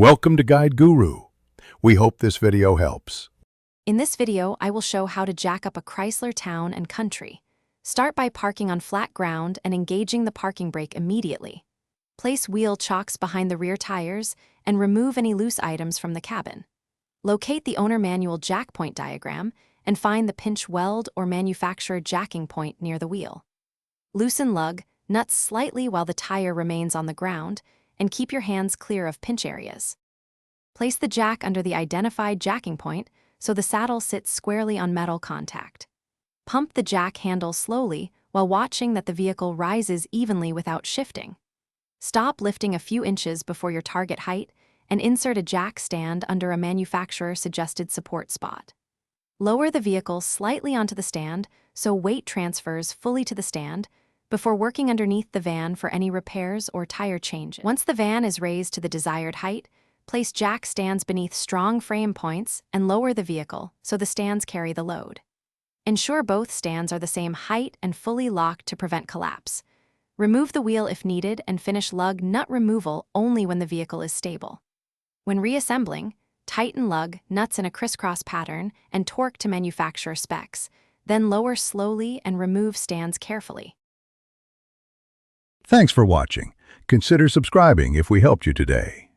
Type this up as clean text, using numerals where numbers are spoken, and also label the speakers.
Speaker 1: Welcome to Guide Guru. We hope this video helps.
Speaker 2: In this video, I will show how to jack up a Chrysler Town and Country. Start by parking on flat ground and engaging the parking brake immediately. Place wheel chocks behind the rear tires and remove any loose items from the cabin. Locate the owner manual jack point diagram and find the pinch weld or manufacturer jacking point near the wheel. Loosen lug, nuts slightly while the tire remains on the ground, and keep your hands clear of pinch areas. Place the jack under the identified jacking point so the saddle sits squarely on metal contact. Pump the jack handle slowly while watching that the vehicle rises evenly without shifting. Stop lifting a few inches before your target height and insert a jack stand under a manufacturer-suggested support spot. Lower the vehicle slightly onto the stand so weight transfers fully to the stand before working underneath the van for any repairs or tire changes. Once the van is raised to the desired height, place jack stands beneath strong frame points and lower the vehicle so the stands carry the load. Ensure both stands are the same height and fully locked to prevent collapse. Remove the wheel if needed and finish lug nut removal only when the vehicle is stable. When reassembling, tighten lug nuts in a crisscross pattern and torque to manufacturer specs, then lower slowly and remove stands carefully.
Speaker 1: Thanks for watching. Consider subscribing if we helped you today.